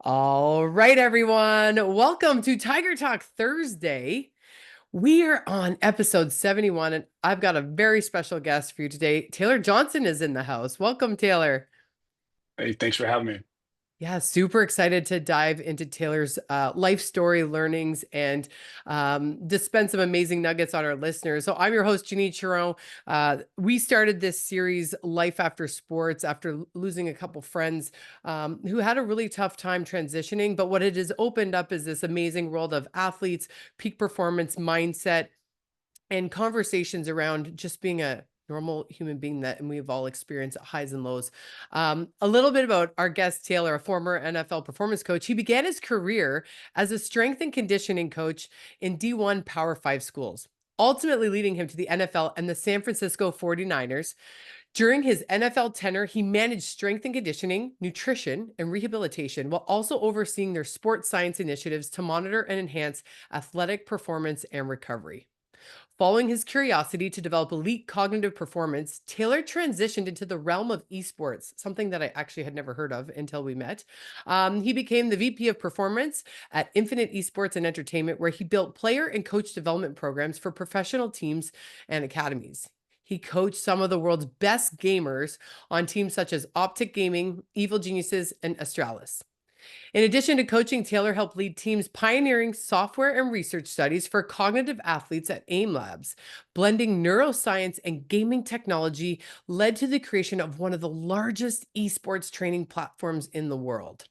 All right, everyone. Welcome to Tiger Talk Thursday. We are on episode 71, and I've got a very special guest for you today. Taylor Johnston is in the house. Welcome, Taylor. Hey, thanks for having me. Yeah, super excited to dive into Taylor's life story, learnings, and dispense some amazing nuggets on our listeners. So I'm your host, Janine Charron. We started this series, Life After Sports, after losing a couple friends who had a really tough time transitioning. But what it has opened up is this amazing world of athletes, peak performance mindset, and conversations around just being a normal human being that and we've all experienced highs and lows. A little bit about our guest Taylor, a former NFL performance coach. He began his career as a strength and conditioning coach in D1 Power 5 schools, ultimately leading him to the NFL and the San Francisco 49ers. During his NFL tenure, he managed strength and conditioning, nutrition, and rehabilitation while also overseeing their sports science initiatives to monitor and enhance athletic performance and recovery. Following his curiosity to develop elite cognitive performance, Taylor transitioned into the realm of esports, something that I actually had never heard of until we met. He became the VP of performance at Infinite Esports and Entertainment, where he built player and coach development programs for professional teams and academies. He coached some of the world's best gamers on teams such as OpTic Gaming, Evil Geniuses, and Astralis. In addition to coaching, Taylor helped lead teams pioneering software and research studies for cognitive athletes at AIM Labs. Blending neuroscience and gaming technology led to the creation of one of the largest esports training platforms in the world.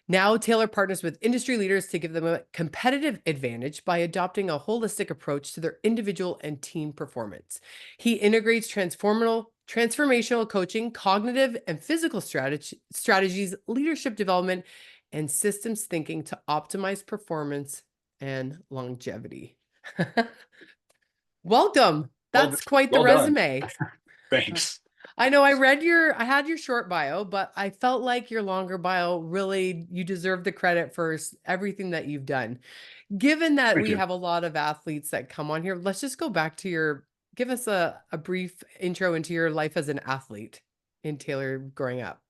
Now, Taylor partners with industry leaders to give them a competitive advantage by adopting a holistic approach to their individual and team performance. He integrates transformational coaching, cognitive and physical strategies, leadership development, and systems thinking to optimize performance and longevity. Welcome. Well, That's quite the well done. resume. Thanks. I know I had your short bio, but I felt like your longer bio really, you deserve the credit for everything that you've done. Given that Thank we you. have a lot of athletes that come on here, let's just go back to give us a brief intro into your life as an athlete in Taylor growing up.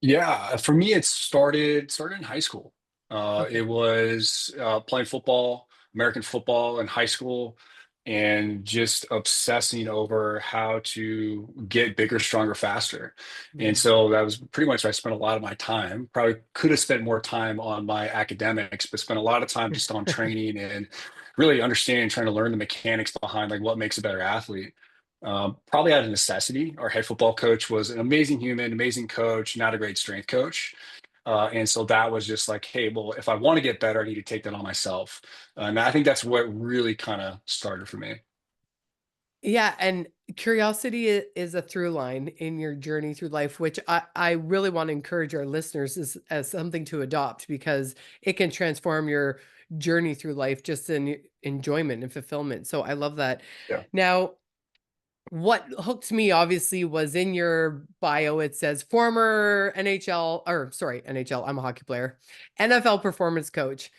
Yeah, for me, it started in high school. It Okay. was playing football, American football in high school, and just obsessing over how to get bigger, stronger, faster. And Mm. so that was pretty much where I spent a lot of my time. Probably could have spent more time on my academics, but spent a lot of time just on training and really understanding, trying to learn the mechanics behind like what makes a better athlete. Probably out of necessity. Our head football coach was an amazing human, amazing coach, not a great strength coach. And so that was just like, hey, well, if I want to get better, I need to take that on myself. And I think that's what really kind of started for me. Yeah, and curiosity is a through line in your journey through life, which I really want to encourage our listeners as something to adopt because it can transform your journey through life just in enjoyment and fulfillment. So I love that. Yeah. Now, what hooked me obviously was in your bio, it says former NHL, or sorry, NHL, I'm a hockey player, NFL performance coach.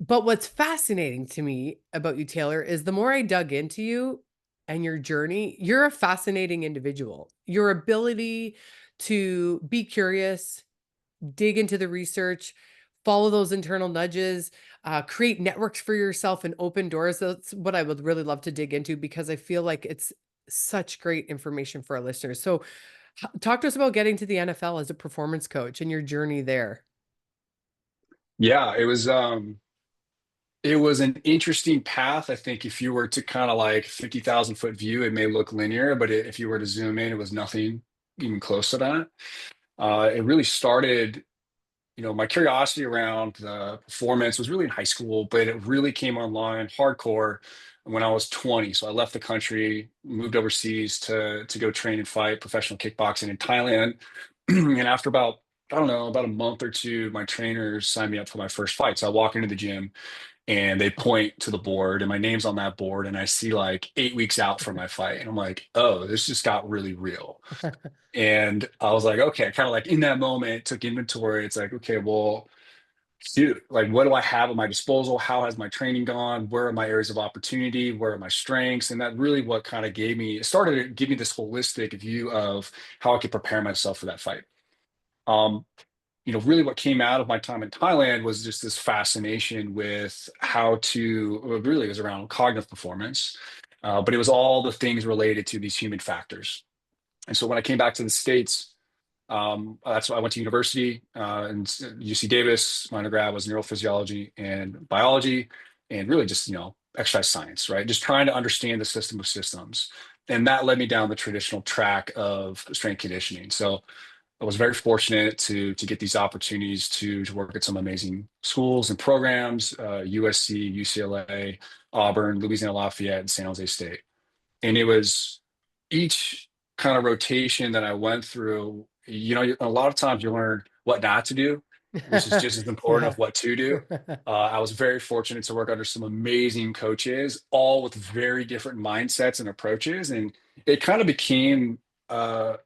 But what's fascinating to me about you, Taylor, is the more I dug into you and your journey, you're a fascinating individual. Your ability to be curious, dig into the research, follow those internal nudges, create networks for yourself and open doors. That's what I would really love to dig into because I feel like it's such great information for our listeners. So, talk to us about getting to the NFL as a performance coach and your journey there. Yeah, it was an interesting path. I think if you were to kind of like 50,000 foot view, it may look linear, but if you were to zoom in, it was nothing even close to that. It really started, my curiosity around the performance was really in high school, but it really came online hardcore when I was 20. So I left the country, moved overseas to go train and fight professional kickboxing in Thailand. And after about, I don't know, about a month or two, my trainers signed me up for my first fight. So I walk into the gym and they point to the board and my name's on that board and I see like 8 weeks out from my fight. And I'm like, oh, this just got really real. And I was like, okay, kind of like in that moment, took inventory. It's like, okay, well, shoot, like what do I have at my disposal? How has my training gone? Where are my areas of opportunity? Where are my strengths? And that really what kind of it started to give me this holistic view of how I could prepare myself for that fight. Um, really what came out of my time in Thailand was just this fascination with how to, well, really it was around cognitive performance, but it was all the things related to these human factors. And so when I came back to the States, that's why I went to university and UC Davis. My undergrad was neurophysiology and biology, and really just exercise science, right? Just trying to understand the system of systems, and that led me down the traditional track of strength conditioning. So I was very fortunate to get these opportunities to work at some amazing schools and programs, USC, UCLA, Auburn, Louisiana Lafayette, and San Jose State. And it was each kind of rotation that I went through, a lot of times you learn what not to do, which is just as important Yeah. of what to do. I was very fortunate to work under some amazing coaches, all with very different mindsets and approaches. And it kind of became a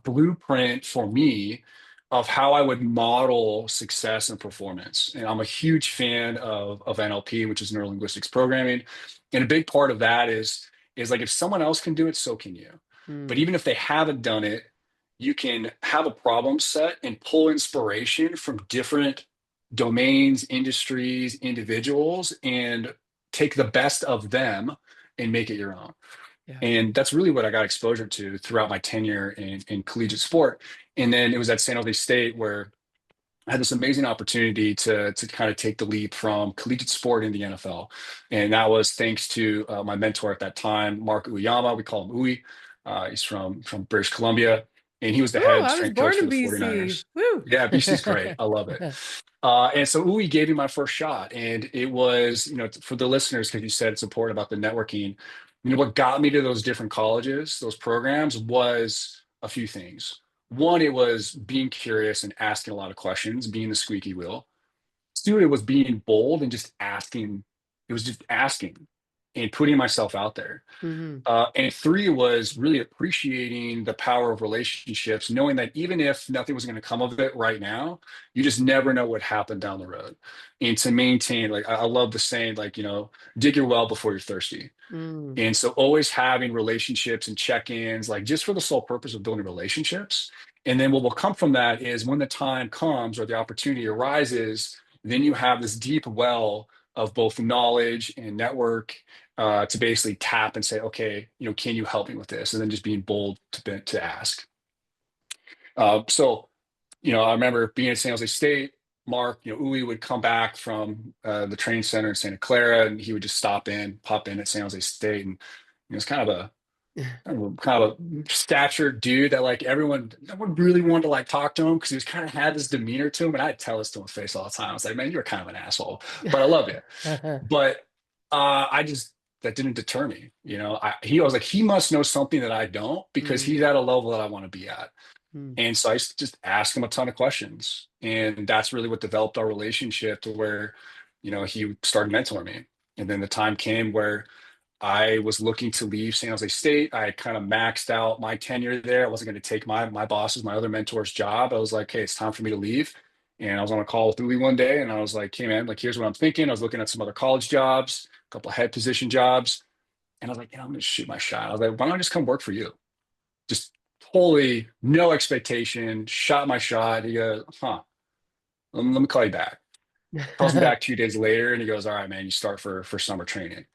blueprint for me of how I would model success and performance. And I'm a huge fan of NLP, which is neuro linguistics programming. And a big part of that is like if someone else can do it, so can you. But Mm, even if they haven't done it, you can have a problem set and pull inspiration from different domains, industries, individuals, and take the best of them and make it your own. yeah. And that's really what I got exposure to throughout my tenure in collegiate sport. And then it was at San Jose State where I had this amazing opportunity to kind of take the leap from collegiate sport in the NFL. And that was thanks to my mentor at that time, Mark Uyama. We call him Uy. He's from British Columbia, and he was the Ooh, head I was strength coach born for in the BC. 49ers. Woo. Yeah, BC's great. I love it. And so Uwe gave me my first shot. And it was, for the listeners, because you said it's important about the networking, what got me to those different colleges, those programs was a few things. One, it was being curious and asking a lot of questions, being the squeaky wheel. Two, it was being bold and just asking. It was just asking and putting myself out there. Hmm. And three was really appreciating the power of relationships, knowing that even if nothing was going to come of it right now, you just never know what happened down the road. And to maintain, like, I love the saying, like, dig your well before you're thirsty. Mm. And so always having relationships and check-ins, like just for the sole purpose of building relationships. And then what will come from that is when the time comes or the opportunity arises, then you have this deep well of both knowledge and network to basically tap and say, okay, can you help me with this? And then just being bold to ask. So, I remember being at San Jose State. Mark, Uwe would come back from the training center in Santa Clara, and he would just pop in at San Jose State, and it's kind of a statured dude that like no one really wanted to like talk to him because he was kind of had this demeanor to him, and I'd tell this to his face all the time. I was like, man, you're kind of an asshole, but I love you. But I just that didn't deter me. I was like, he must know something that I don't because Mm, he's at a level that I want to be at. mm. And so I used to just ask him a ton of questions. And that's really what developed our relationship to where, he started mentoring me. And then the time came where I was looking to leave San Jose State. I had kind of maxed out my tenure there. I wasn't going to take my boss's, my other mentor's job. I was like, hey, it's time for me to leave. And I was on a call with Uli one day and I was like, hey man, like here's what I'm thinking. I was looking at some other college jobs, a couple of head position jobs. And I was like, I'm gonna shoot my shot. I was like, why don't I just come work for you? Just totally no expectation, shot my shot. He goes, let me call you back. Calls me back 2 days later and he goes, all right, man, you start for summer training.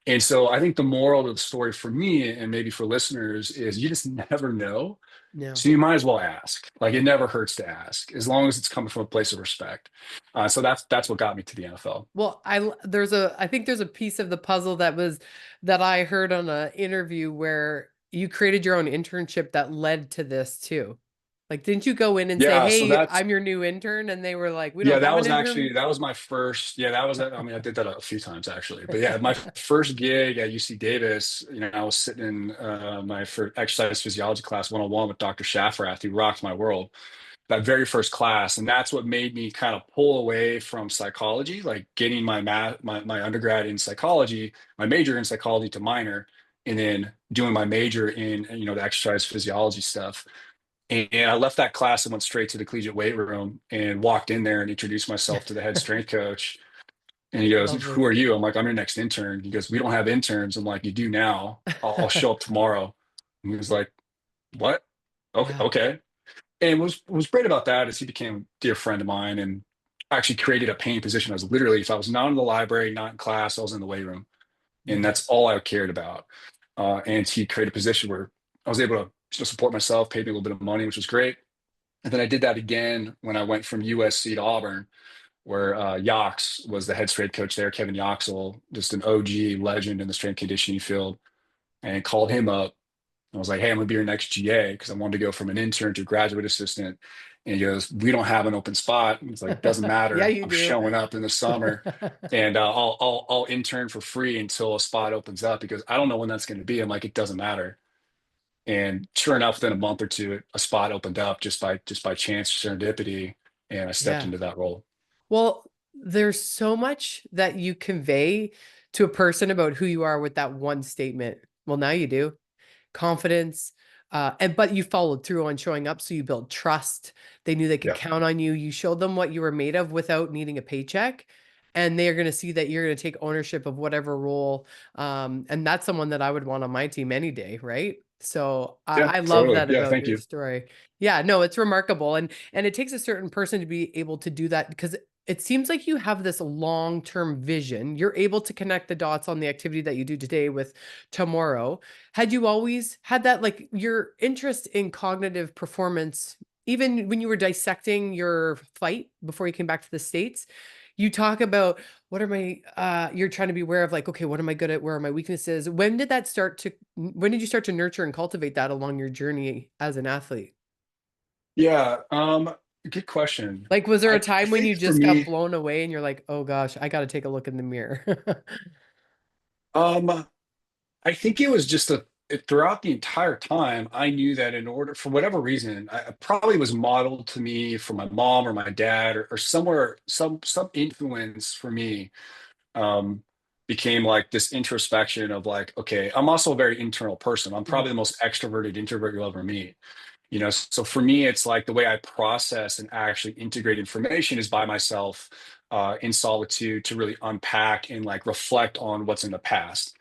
And so I think the moral of the story for me and maybe for listeners is you just never know. No. So you might as well ask. Like it never hurts to ask as long as it's coming from a place of respect. So that's what got me to the NFL. Well, I think there's a piece of the puzzle that I heard on an interview where you created your own internship that led to this too. Like, didn't you go in and say, Yeah, so "Hey, that's I'm your new intern," and they were like, "We yeah, don't that have an was intern." actually that was my first. Yeah, that was. I mean, I did that a few times actually, but yeah, my first gig at UC Davis. I was sitting in my first exercise physiology class 101 with Dr. Shafrath, who rocked my world. That very first class, and that's what made me kind of pull away from psychology, like getting my undergrad in psychology, my major in psychology to minor, and then doing my major in the exercise physiology stuff. And I left that class and went straight to the collegiate weight room and walked in there and introduced myself to the head strength coach. And he goes, Love "Who this. are you?" I'm like, "I'm your next intern." He goes, "We don't have interns." I'm like, "You do now. I'll show up tomorrow." And he was like, "What?" Okay, Yeah. okay. And what was great about that is he became a dear friend of mine and actually created a paying position. I was literally, if I was not in the library, not in class, I was in the weight room, and Mhm. that's all I cared about. And he created a position where I was able to support myself, paid me a little bit of money, which was great. And then I did that again when I went from USC to Auburn, where Yox was the head strength coach there, Kevin Yoxel, just an OG legend in the strength conditioning field, and called him up. I was like, hey, I'm gonna be your next GA because I wanted to go from an intern to graduate assistant. And he goes, we don't have an open spot. And it's like, doesn't Yeah, matter. you I'm do. showing up in the summer, and I'll intern for free until a spot opens up because I don't know when that's going to be. I'm like, it doesn't matter. And sure enough, within a month or two, a spot opened up just by chance, serendipity, and I stepped Yeah. into that role. Well, there's so much that you convey to a person about who you are with that one statement. Well, now you do. Confidence, but you followed through on showing up, so you build trust. They knew they could Yeah. count on you. You showed them what you were made of without needing a paycheck, and they are going to see that you're going to take ownership of whatever role. And that's someone that I would want on my team any day, right? So Yeah, I love totally. that Yeah, about thank your you. story. Yeah, no, it's remarkable, and it takes a certain person to be able to do that because it seems like you have this long-term vision. You're able to connect the dots on the activity that you do today with tomorrow. Had you always had that, like your interest in cognitive performance, even when you were dissecting your fight before you came back to the States? You talk about what are my, you're trying to be aware of like, okay, what am I good at? Where are my weaknesses? When did you start to nurture and cultivate that along your journey as an athlete? Yeah, good question. Like, was there a I time when think you for just got me, blown away and you're like, oh gosh, I got to take a look in the mirror? um, I think it was just throughout the entire time, I knew that in order, for whatever reason, I probably was modeled to me from my mom or my dad or somewhere, some influence for me, um, became like this introspection of like, okay, I'm also a very internal person. I'm Mhm. probably the most extroverted introvert you'll ever meet. So for me, it's like the way I process and actually integrate information is by myself, in solitude to really unpack and like reflect on what's in the past.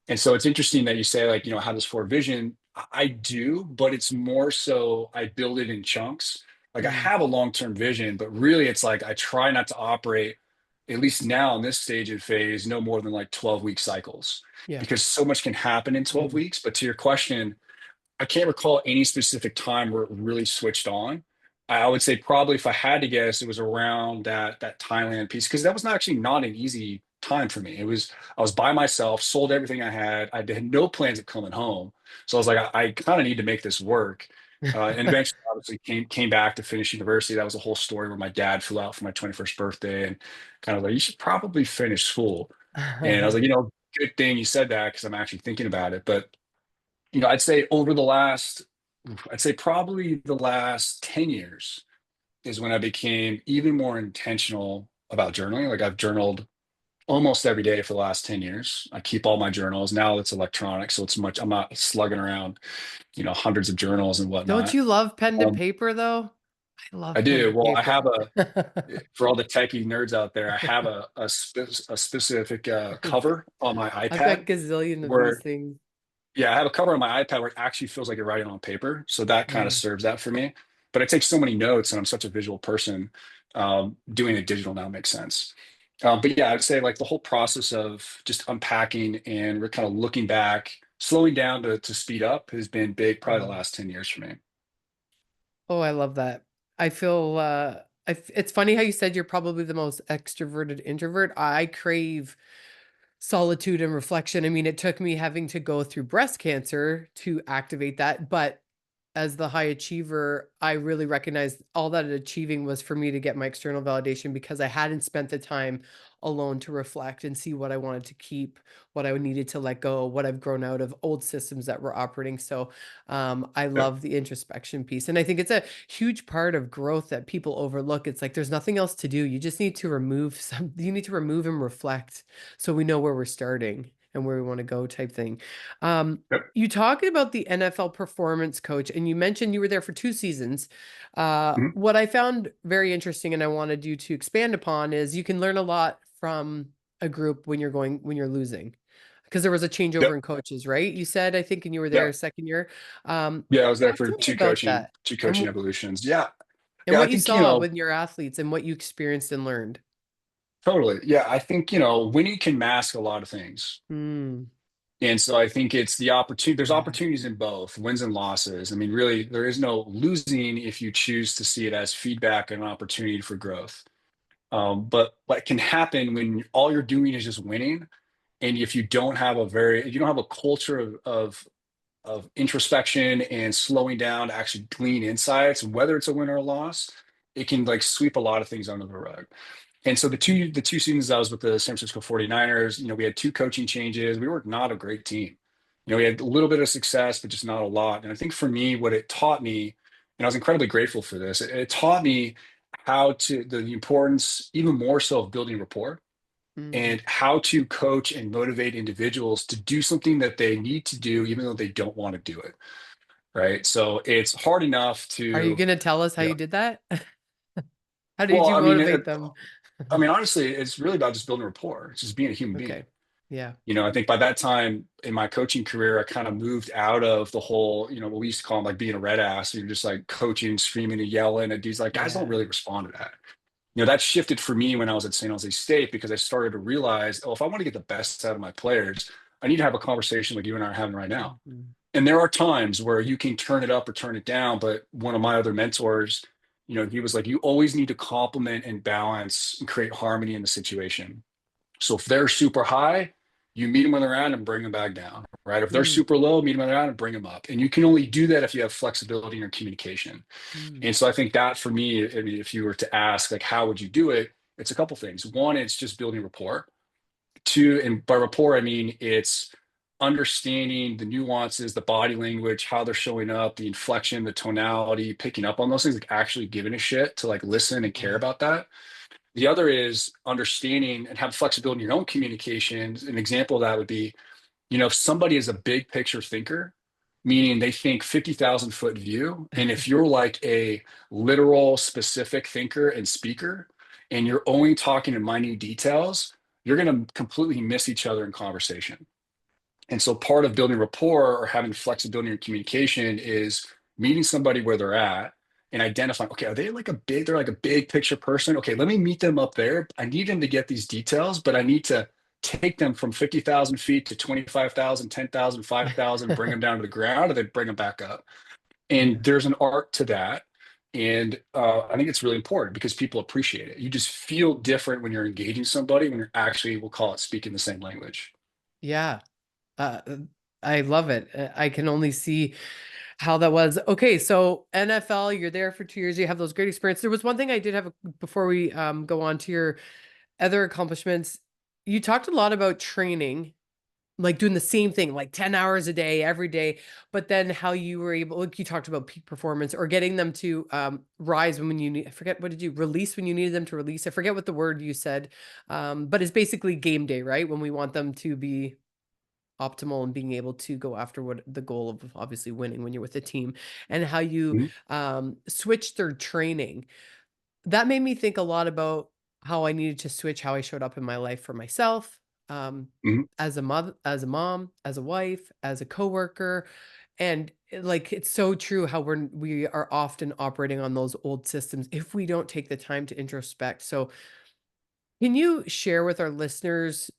And so it's interesting that you say like, how this forward vision, I do, but it's more so I build it in chunks. Like I Mhm. have a long-term vision, but really it's like I try not to operate, at least now in this stage of phase, no more than like 12-week cycles Yeah. because so much can happen in 12 Mhm. weeks. But to your question, I can't recall any specific time where it really switched on. I would say probably if I had to guess, it was around that Thailand piece because that was actually not an easy time for me. I was by myself, sold everything I had. I had no plans of coming home, so I was like, I kind of need to make this work. And eventually, obviously, came back to finish university. That was a whole story where my dad flew out for my 21st birthday and kind of like, you should probably finish school. And I was like, good thing you said that because I'm actually thinking about it. But I'd say I'd say probably the last 10 years is when I became even more intentional about journaling. Like I've journaled almost every day for the last 10 years. I keep all my journals. Now it's electronic, so I'm not slugging around, hundreds of journals and Don't whatnot. you love pen to Um, paper though? I I love pen do. to Well, I paper. have for all the techie nerds out there, I have a specific cover on my I've got iPad gazillion of these where things. Yeah, I have a cover on my iPad where it actually feels like you're writing on paper. So that kind of Yeah. serves that for me. But I take so many notes and I'm such a visual person. Doing it digital now makes sense. But yeah, I'd say like the whole process of just unpacking and we're kind of looking back, slowing down to speed up has been big, probably the Mhm. last 10 years for me. Oh, I love that. I feel it's funny how you said you're probably the most extroverted introvert. I crave solitude and reflection. I mean, it took me having to go through breast cancer to activate that, but as the high achiever, I really recognized all that achieving was for me to get my external validation because I hadn't spent the time alone to reflect and see what I wanted to keep, what I needed to let go, what I've grown out of, old systems that were operating. So I Yep. love the introspection piece. And I think it's a huge part of growth that people overlook. It's like there's nothing else to do. You just need to you need to remove and reflect so we know where we're starting and where we want to go type thing. Yep. You talked about the NFL performance coach, and you mentioned you were there for 2 seasons. Mhm. What I found very interesting, and I wanted you to expand upon, is you can learn a lot from a group when you're losing. because there was a changeover Yep. in coaches, right? You said, I think, and you were there Yep. second year. Yeah, I was there Talk for to me about that two and coaching evolutions. Yeah. and Yeah, I what you think, saw with your athletes and what you experienced and learned. totally. Yeah, I think, winning can mask a lot of things. Mm, And so I think it's the opportunity, there's yeah. opportunities in both wins and losses. I mean, really, there is no losing if you choose to see it as feedback and an opportunity for growth. But what can happen when all you're doing is just winning, and if you don't have a culture of introspection and slowing down to actually glean insights, whether it's a win or a loss, it can like sweep a lot of things under the rug. And so the two seasons I was with the San Francisco 49ers, we had two coaching changes. We were not a great team. We had a little bit of success, but just not a lot. And I think for me, what it taught me, and I was incredibly grateful for this, it taught me the importance, even more so, of building rapport Mm. and how to coach and motivate individuals to do something that they need to do, even though they don't want to do it. Right. So it's hard enough Are you to, going to tell us how you you know, did that? How did well, you motivate them? honestly, it's really about just building rapport. It's just being a human being. Okay. Yeah. I think by that time in my coaching career, I kind of moved out of the whole, what we used to call them, like being a red ass. You're just like coaching, screaming and yelling. And dudes like, guys don't Yeah. really respond to that. That shifted for me when I was at San Jose State, because I started to realize, oh, if I want to get the best out of my players, I need to have a conversation like you and I are having right now. Mhm. And there are times where you can turn it up or turn it down. But one of my other mentors, he was like, you always need to complement and balance and create harmony in the situation. So if they're super high, you meet them when they're at and bring them back down, right? If they're Mm, super low, meet them when they're at and bring them up. And you can only do that if you have flexibility in your communication. mm, And so I think that for me, I mean, if you were to ask, like, how would you do it? It's a couple things. One, it's just building rapport. Two, and by rapport, I mean it's understanding the nuances, the body language, how they're showing up, the inflection, the tonality, picking up on those things, like actually giving a shit to like listen and care yeah. about that. The other is understanding and have flexibility in your own communications. An example of that would be, if somebody is a big picture thinker, meaning they think 50,000 foot view, and if you're like a literal specific thinker and speaker, and you're only talking in minute details, you're going to completely miss each other in conversation. And so part of building rapport or having flexibility in communication is meeting somebody where they're at and identifying, okay, they're like a big picture person. Okay, let me meet them up there. I need them to get these details, but I need to take them from 50,000 feet to 25,000, 10,000, 5,000, bring them down to the ground, and then bring them back up. And Yeah. there's an art to that. And I think it's really important because people appreciate it. You just feel different when you're engaging somebody, when you're actually, we'll call it, speaking the same language. Yeah. Uh, I love it. I can only see how that was. Okay, so NFL, you're there for 2 years. You have those great experiences. There was one thing I did have before we go on to your other accomplishments. You talked a lot about training, like doing the same thing, like 10 hours a day, every day, but then how you were able, like you talked about peak performance or getting them to rise when you need, I forget, what did you release when you needed them to release? I forget what the word you said, but it's basically game day, right? When we want them to be optimal and being able to go after what the goal of obviously winning when you're with a team, and how you Mhm, switch their training. That made me think a lot about how I needed to switch how I showed up in my life for myself, um, mhm. as a mother, as a mom, as a wife, as a coworker. And like it's so true how we are often operating on those old systems if we don't take the time to introspect. So can you share with our listeners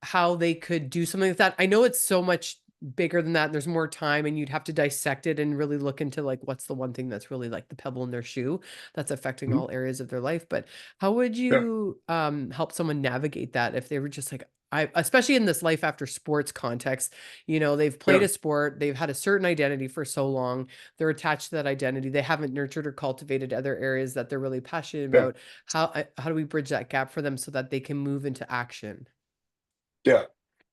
how they could do something like that? I know it's so much bigger than that. And there's more time and you'd have to dissect it and really look into like what's the one thing that's really like the pebble in their shoe that's affecting Mhm. all areas of their life. But how would Yeah, you help someone navigate that if they were just like I, especially in this life after sports context, they've played yeah, a sport, they've had a certain identity for so long, they're attached to that identity, they haven't nurtured or cultivated other areas that they're really passionate yeah, about. How do we bridge that gap for them so that they can move into action? yeah.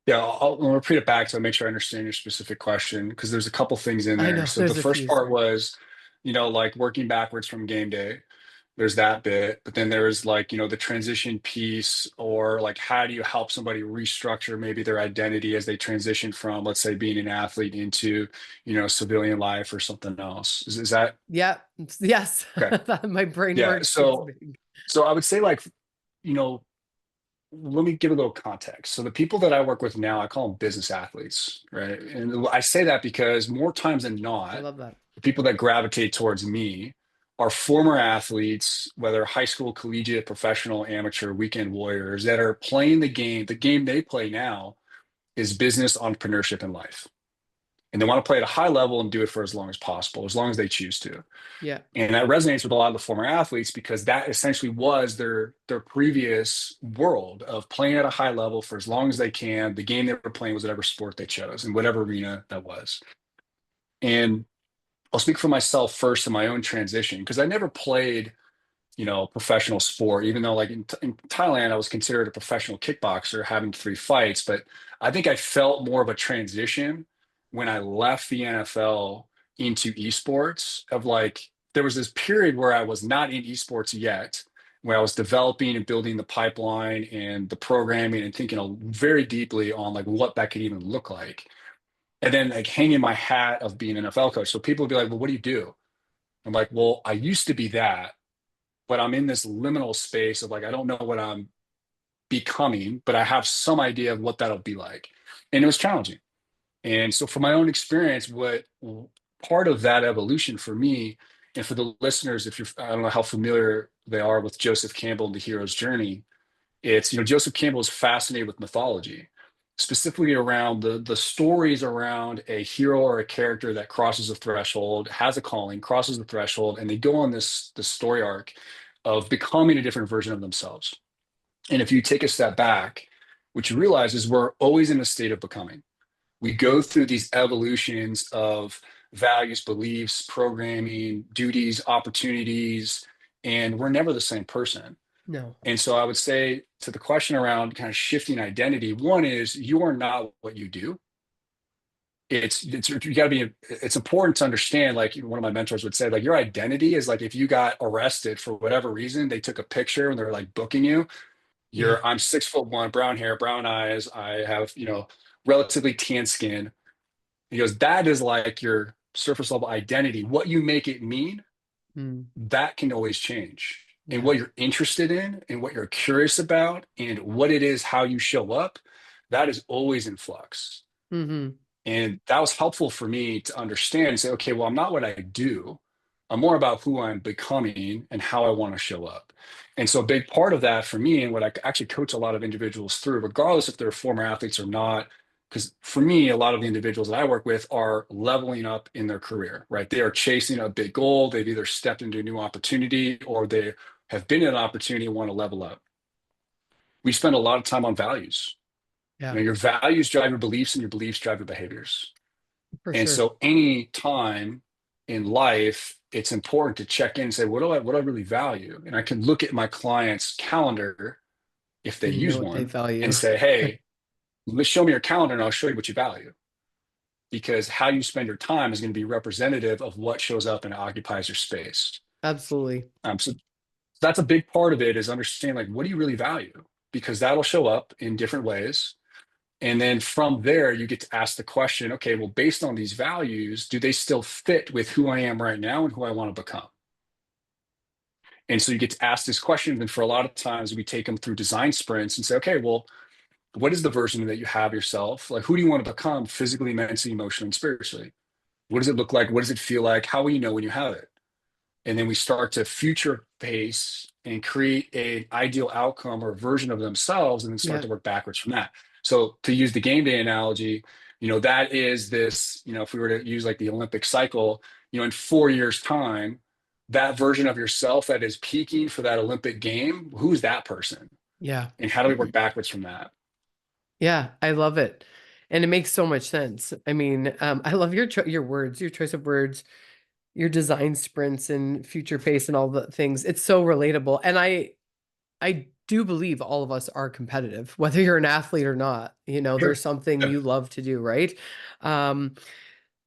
Yeah, I'll repeat it back to make sure I understand your specific question, because there's a couple things in I there. know So the there's a first few, part sorry. was, like working backwards from game day. There's that bit, but then there's like, the transition piece, or like how do you help somebody restructure maybe their identity as they transition from, let's say, being an athlete into, civilian life or something else. Is that Yeah. Yes. okay? My brain Yeah. works. It's So big. so I would say like, you know, let me give a little context. So the people that I work with now, I call them business athletes, right? And I say that because more times than I not, love that. the people that gravitate towards me are former athletes, whether high school, collegiate, professional, amateur, weekend warriors that are playing the game. The game they play now is business, entrepreneurship, and life. And they want to play at a high level and do it for as long as possible, as long as they choose to. Yeah. And that resonates with a lot of the former athletes because that essentially was their previous world of playing at a high level for as long as they can. The game they were playing was whatever sport they chose in whatever arena that was. And I'll speak for myself first in my own transition because I never played, professional sport, even though like in Thailand, I was considered a professional kickboxer having 3 fights. But I think I felt more of a transition when I left the NFL into esports of like, there was this period where I was not in esports yet, where I was developing and building the pipeline and the programming and thinking very deeply on like what that could even look like. And then like hanging my hat of being an NFL coach. So people would be like, well, what do you do? I'm like, well, I used to be that, but I'm in this liminal space of like, I don't know what I'm becoming, but I have some idea of what that'll be like. And it was challenging. And so, from my own experience, what part of that evolution for me, and for the listeners, if you're, I don't know how familiar they are with Joseph Campbell and the hero's journey, it's, Joseph Campbell is fascinated with mythology, specifically around the stories around a hero or a character that crosses a threshold, has a calling, crosses the threshold, and they go on this story arc of becoming a different version of themselves. And if you take a step back, what you realize is we're always in a state of becoming. We go through these evolutions of values, beliefs, programming, duties, opportunities, and we're never the same person. No. And so I would say to the question around kind of shifting identity, one is you are not what you do. It's you got to be, it's important to understand, like one of my mentors would say, like your identity is like if you got arrested for whatever reason, they took a picture and they're like booking you. Yeah. I'm 6'1", brown hair, brown eyes. I have, relatively tan skin. He goes, that is like your surface level identity. What you make it mean, Mm. that can always change. And Yeah. what you're interested in and what you're curious about and what it is, how you show up, that is always in flux. Mm-hmm. And that was helpful for me to understand and say, okay, well, I'm not what I do. I'm more about who I'm becoming and how I want to show up. And so a big part of that for me, and what I actually coach a lot of individuals through, regardless if they're former athletes or not, because for me, a lot of the individuals that I work with are leveling up in their career, right? They are chasing a big goal. They've either stepped into a new opportunity or they have been in an opportunity and want to level up. We spend a lot of time on values. Yeah. Your values drive your beliefs and your beliefs drive your behaviors. For And sure. so any time in life, it's important to check in and say, what do I really value? And I can look at my client's calendar if they And you know use what they one and value. say, hey, let's show me your calendar and I'll show you what you value. Because how you spend your time is going to be representative of what shows up and occupies your space. Absolutely. So that's a big part of it is understanding like, what do you really value? Because that'll show up in different ways. And then from there, you get to ask the question, okay, well, based on these values, do they still fit with who I am right now and who I want to become? And so you get to ask this question. And for a lot of times, we take them through design sprints and say, okay, well, what is the version that you have yourself? Like, who do you want to become physically, mentally, emotionally, and spiritually? What does it look like? What does it feel like? How will you know when you have it? And then we start to future pace and create an ideal outcome or version of themselves and then start Yeah. to work backwards from that. So to use the game day analogy, that is this, if we were to use like the Olympic cycle, in 4 years time, that version of yourself that is peaking for that Olympic game, who's that person? Yeah. And how do we work backwards from that? Yeah. I love it. And it makes so much sense. I mean, I love your words, your choice of words, your design sprints and future pace and all the things. It's so relatable. And I do believe all of us are competitive, whether you're an athlete or not. Sure. There's something Yeah. you love to do, right? Um,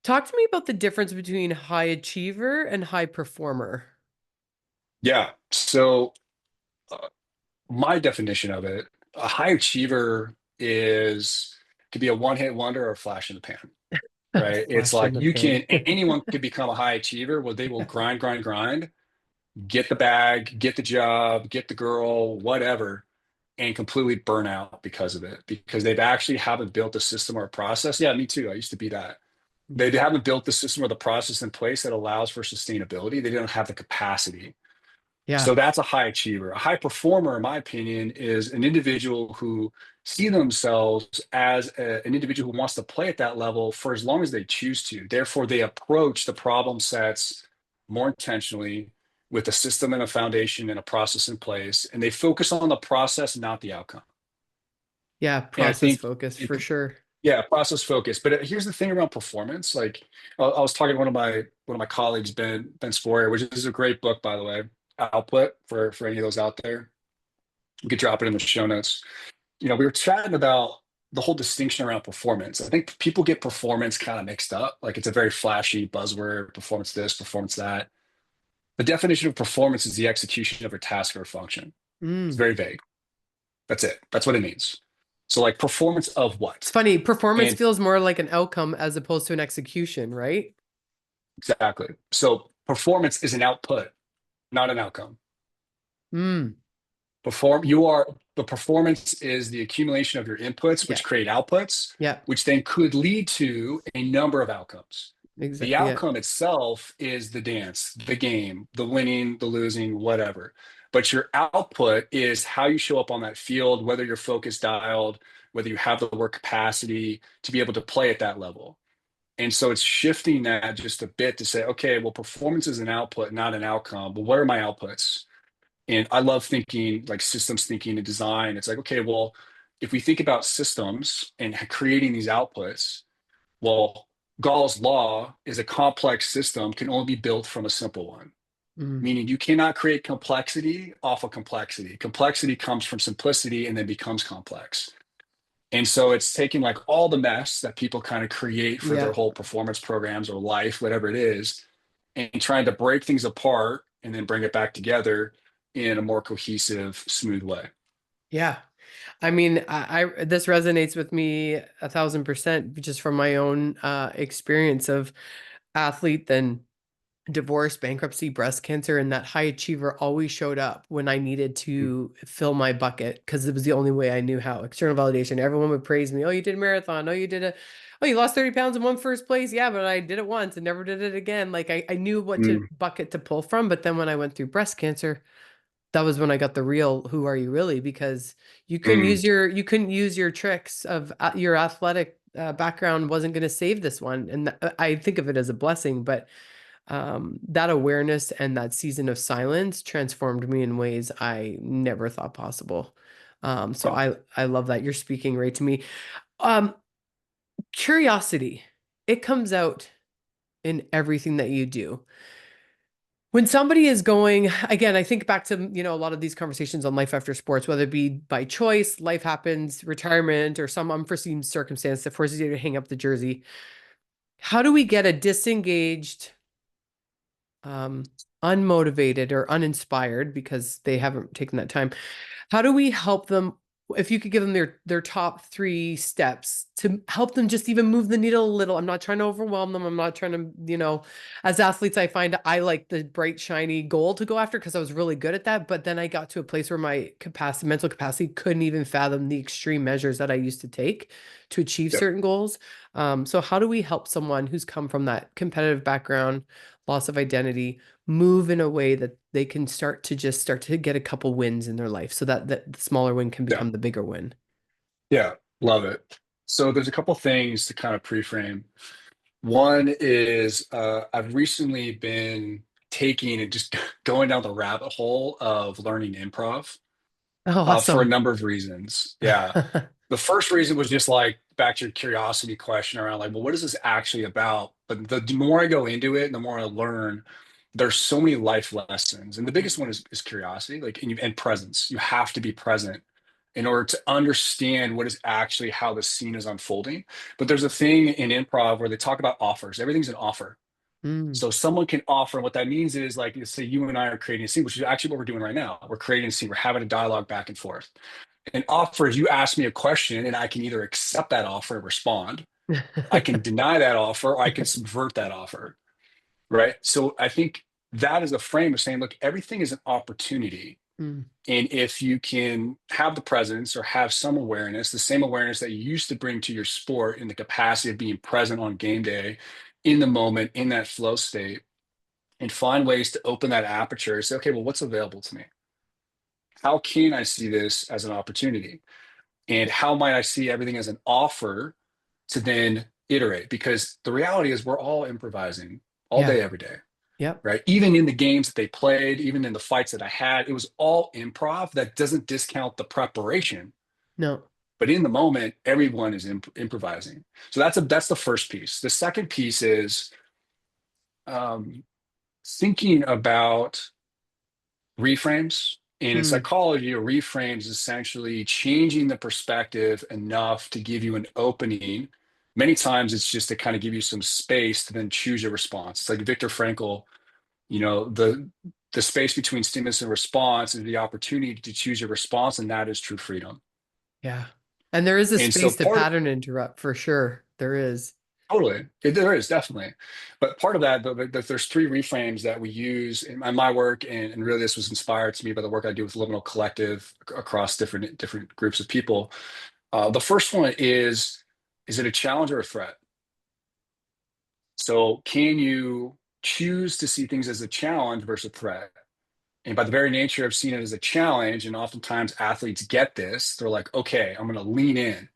Talk to me about the difference between high achiever and high performer. Yeah. So uh, my definition of it, a high achiever could be a one-hit wonder or a flash in the pan, right? It's Flash in like the pan. anyone could become a high achiever. Well, they will grind, grind, get the bag, get the job, get the girl, whatever. and completely burn out because of it, because they've actually haven't built a system or a process. Yeah, me too. I used to be that. They haven't built the system or the process in place that allows for sustainability. They don't have the capacity. Yeah. So that's a high achiever. A high performer, in my opinion, is an individual who see themselves as an individual who wants to play at that level for as long as they choose to. Therefore, they approach the problem sets more intentionally with a system and a foundation and a process in place, and they focus on the process, not the outcome. Yeah. And I Process think, focus it, for sure. yeah, process focus. But here's the thing around performance. Like I was talking to one of my colleagues, Ben Sporer, which is a great book, by the way. Output for any of those out there. We could drop it in the show notes. We were chatting about the whole distinction around performance. I think people get performance kind of mixed up. Like it's a very flashy buzzword, performance this, performance that. The definition of performance is the execution of a task or a function. It's Mm. very vague. That's it. That's what it means. So like performance of It's what? funny. Performance And feels more like an outcome as opposed to an execution, right? exactly. So performance is an output, not an outcome. Mm. The performance is the accumulation of your inputs, Yeah. which create outputs, Yeah. which then could lead to a number of outcomes. The Exactly. Yeah. outcome itself is the dance, the game, the winning, the losing, whatever. But your output is how you show up on that field, whether you're focused dialed, whether you have the work capacity to be able to play at that level. And so it's shifting that just a bit to say, okay, well, performance is an output, not an outcome. But what are my outputs? And I love thinking like systems thinking and design. It's like, okay, well, if we think about systems and creating these outputs, well, Gall's law is a complex system can only be built from a simple one, Mm. meaning you cannot create complexity off of complexity. Complexity comes from simplicity and then becomes complex. And so it's taking like all the mess that people kind of create for their Yeah. whole performance programs or life, whatever it is, and trying to break things apart and then bring it back together in a more cohesive, smooth way. Yeah. I mean, this resonates with me 1,000% just from my own experience of athlete, then divorce, bankruptcy, breast cancer, and that high achiever always showed up when I needed to fill my bucket because it was the only way I knew how. External validation. Everyone would praise me. Oh, you did a marathon. Oh, you lost 30 pounds and won first place. Yeah, but I did it once and never did it again. Like I knew what to Mm, bucket to pull from. But then when I went through breast cancer, that was when I got the real who are you really, because mm, you couldn't use your tricks of your athletic background wasn't going to save this one. And I think of it as a blessing, but that awareness and that season of silence transformed me in ways I never thought possible. So yeah, I love that you're speaking right to me. Um, Curiosity, it comes out in everything that you do. When somebody is going, again, I think back to, a lot of these conversations on life after sports, whether it be by choice, life happens, retirement, or some unforeseen circumstance that forces you to hang up the jersey. How do we get a disengaged, unmotivated or uninspired because they haven't taken that time? How do we help them? If you could give them their top 3 steps to help them just even move the needle a little. I'm not trying to overwhelm them. I'm not trying to, as athletes, I find I like the bright, shiny goal to go after because I was really good at that. But then I got to a place where my mental capacity couldn't even fathom the extreme measures that I used to take to achieve yeah, certain goals. So how do we help someone who's come from that competitive background, loss of identity, move in a way that they can start to get a couple wins in their life so that the smaller win can yeah, become the bigger win? yeah. Love it. So there's a couple things to kind of pre-frame. One is I've recently been taking and just going down the rabbit hole of learning improv Oh, for a awesome. number of reasons. Yeah. The first reason was just like back to your curiosity question around like, well, what is this actually about? But the more I go into it and the more I learn, there's so many life lessons. And the biggest one is curiosity, like and presence. You have to be present in order to understand what is actually how the scene is unfolding. But there's a thing in improv where they talk about offers. Everything's an offer. Mm. So someone can offer, and what that means is like, let's say you and I are creating a scene, which is actually what we're doing right now. We're creating a scene. We're having a dialogue back and forth. An offer is you ask me a question and I can either accept that offer and respond. I can deny that offer or I can subvert that offer. Right. So I think that is a frame of saying, look, everything is an opportunity. Mm. And if you can have the presence or have some awareness, the same awareness that you used to bring to your sport in the capacity of being present on game day, in the moment, in that flow state, and find ways to open that aperture, say, okay, well, what's available to me? How can I see this as an opportunity? And how might I see everything as an offer to then iterate? Because the reality is we're all improvising all Yeah. day, every day, Yep. right? Even in the games that they played, even in the fights that I had, it was all improv. That doesn't discount the preparation, No. but in the moment, everyone is improvising. So that's the first piece. The second piece is um, thinking about reframes. And in Mm. psychology, a reframe is essentially changing the perspective enough to give you an opening. Many times it's just to kind of give you some space to then choose your response. It's like Viktor Frankl, the space between stimulus and response is the opportunity to choose your response, and that is true freedom. Yeah. And there is a And so space to part pattern interrupt for sure. There is. Totally. There is definitely. But part of that, there's three reframes that we use in my work, and really this was inspired to me by the work I do with Liminal Collective across different groups of people. The first one is it a challenge or a threat? So can you choose to see things as a challenge versus a threat? And by the very nature of seeing it as a challenge, and oftentimes athletes get this, they're like, okay, I'm going to lean in,